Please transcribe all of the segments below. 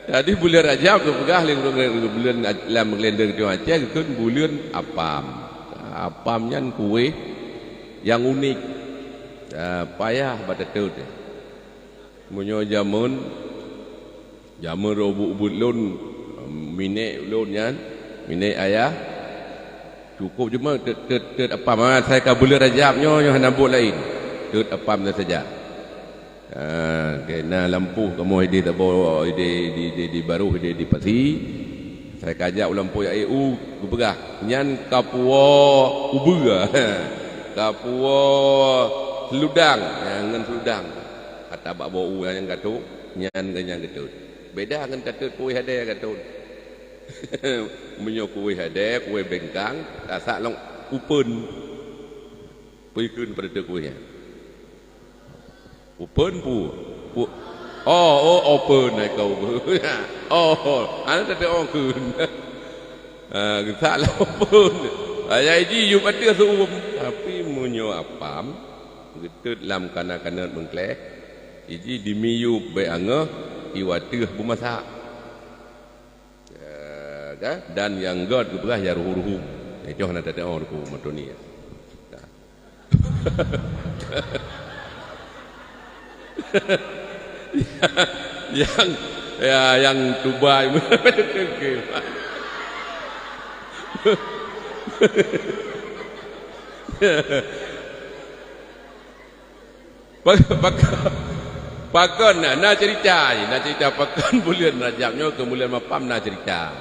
Jadi bulan Rajab tu pegah bulan lam kalender tu Aceh kan bulan apam. Apamnya kue yang unik. Payah pada tu. Munyo jamun robuk lun minek lun yan, minek ayah. Cukup cuma tet apam. Saya ka bulan Rajabnya yang nambut lain. Tet apam saja. Kena lampu kamu di tabo di baru di pati saya kajak lampu ya gubegah nyan kapua ubuga kapua seludang ngan seludang kata bak bau yang gatuk nyan ganyan gatuk beda dengan gatuk kuih hade gatuk menyo kuih hade kuih bengkang tak long upen pergi pada tu kuihnya open pu open này cầu anh ta để open salah open ayah ji you ada suum tapi munyo apam gitu lam kana mengklek iji dimiyu be angah iwatih bumasak dan yang god gebrah ya ruhu itu hana ada orang ku matoni yang Dubai pakon na cerita pakon bulan Rajabnya ke bulan Mapam na cerita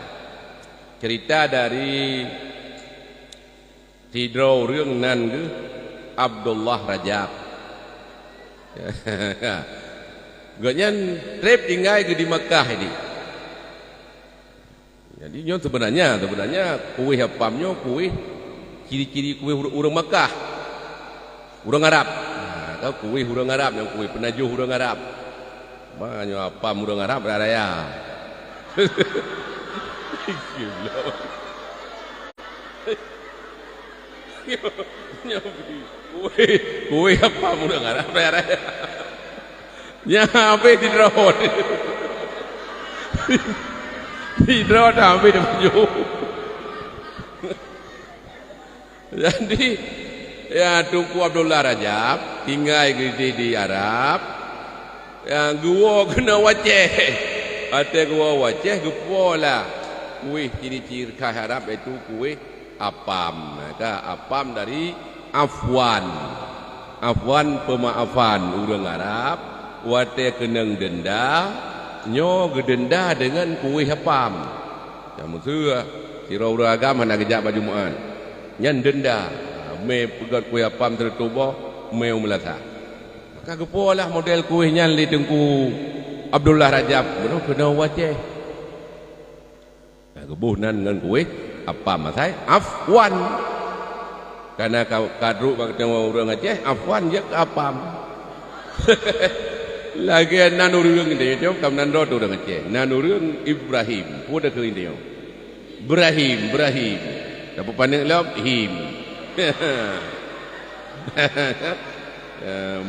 dari Tidro Rương nan ke Abdullah Rajab ganyan trip tinggal ke di Makkah ini. Jadi nyo sebenarnya kuih apamnya kuih ciri-ciri kuih orang Makkah, orang Arab. Nah, kuih orang Arab yang kuih penajuh orang Arab. Banyak apam orang Arab raya. Kuih apam orang Arab raya. Ya, apa di drone? Di drone apa di baju? Jadi, ya Tunku Abdullah Rajab tinggal di Arab. Yang gua kena wajah, ada gua wajah gepola. Kuih ciri-ciri khas Arab itu kuih apam. Maka apam dari afwan. Afwan pemaafan orang Arab. Wate kenang denda nyo gedenda dengan kuih apam yang musuh sirau agama nak kejap baju muan nyan denda me pegat kuih apam tertubo me melasa maka gepolah model kuih nyan li Tengku Abdullah Rajab beno kena wajah gebuhnan dengan kuih apam masai afwan karena kadru bak orang Aceh afwan je apam lagi nanurung ini jom kam nando tu dengan cek nanurung Ibrahim pun dah kering dia Ibrahim dapat pandang lom him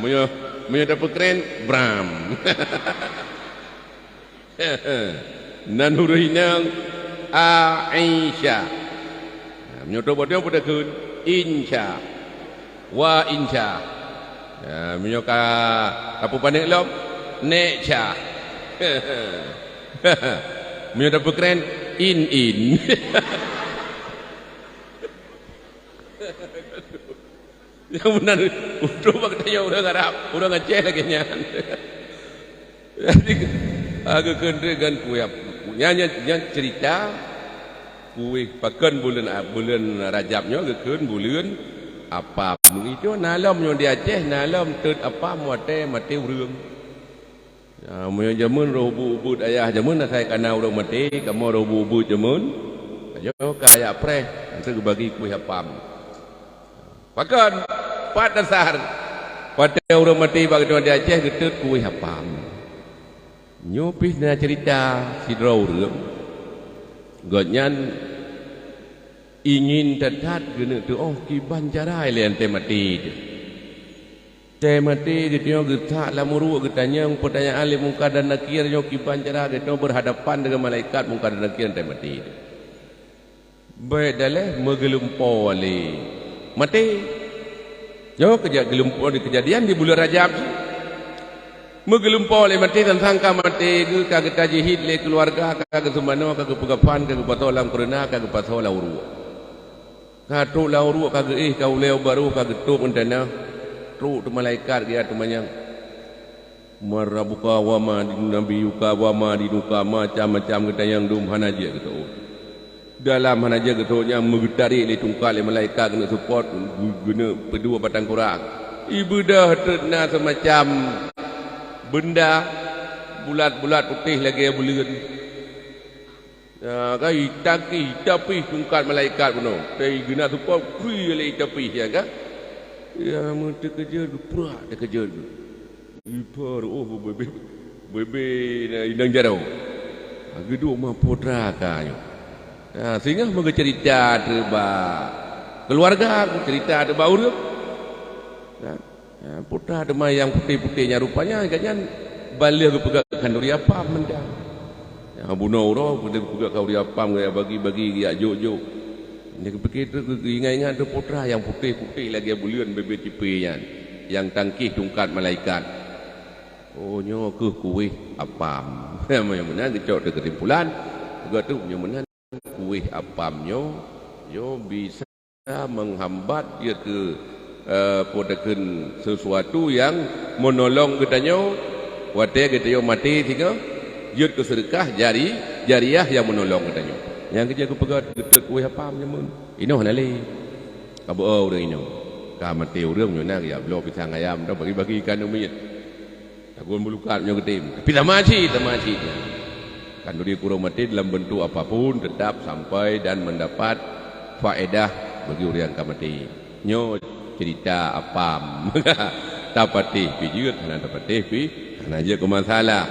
munyo dapat keren Bram nanurung yang Aisyah munyo dapat dia pun dah kering Insya wa Insya munyo ka apa pandang lom Necha munyo dapat keren in yang benar untuk bertanya orang Arab orang Aceh lagi nyan jadi agak kendegan kuih nyanyi cerita kuih pakan bulan Rajabnya agak bulan apa itu nalam yang di Aceh nalam tet apa mati urang mun jamun robu ubud ayah jamun saya kana urang mati kamu robu ubud jamun ayo kaya pre nanti bagi kuih apam pakan pat dasar pada urang mati bagi di Aceh getet kuih apam nyopis na cerita sidro urang godnyan ingin tetap guna tu kiban jarai lian temati Mati gitu getah lah muru getanya pertanyaan alim muka dan nakir nyo kiban cara gitu berhadapan dengan malaikat muka dan nakir mati. Baik dalam menggelumpo wali mati. Yo gelumpo di kejadian di bulan Rajab. Menggelumpo oleh mati dan sangka mati ke kagak tajihid le keluarga kagak semano kagak pegapan kagak patolam kerana kagak patola uru. Katu la uru kagak kau leo baru kagak tuk mentana. Ru tu malaikat dia tu manyang marabuka wama dinabiyuka wama dinuka macam-macam kita yang dum hanaja gitu. Dalam hanaja gitu nya mengetari le tungkal le malaikat kena support guna pedua batang kurang. Ibu dah terna semacam benda bulat-bulat putih lagi bulan. Ya kai tapi tungkal malaikat puno. Tei guna support kui le tapi ya ka. Ya mesti kerja pura dia kerja ipar bebe indang jarau gedung mah putra kanyo sehingga mengge cerita teba keluarga cerita teba urip putra teba yang putih-putihnya rupanya agaknya balik ke pegak kanduri apa mendang bunuh ro pegak kau dia apa bagi ya jo ini begitu ingat-ingat tu putra yang putih-putih lagi bulian bebek cipinya yang tangkih tungkat malaikat. Oh nyo ke kuih apam. Yang mana kecok dekat timpulan. Juga tu yang mana kuih apamnya yo bisa menghambat dia ke podakan sesuatu yang menolong katanya wate katanya mati tiga yud ke sedekah jariah yang menolong katanya. Yang kerja aku pegat getet kuih apa menyemun inoh nali kabu orang inoh kamati orang nyo nak ya belo pisang ayam dah bagi-bagi ikan umit takun bulukat nyo ketim tapi tamaci kan duri kurang mati dalam bentuk apapun tetap sampai dan mendapat faedah bagi orang yang kamati nyo cerita apam tapati pijut hana tapati pi hana je ke masalah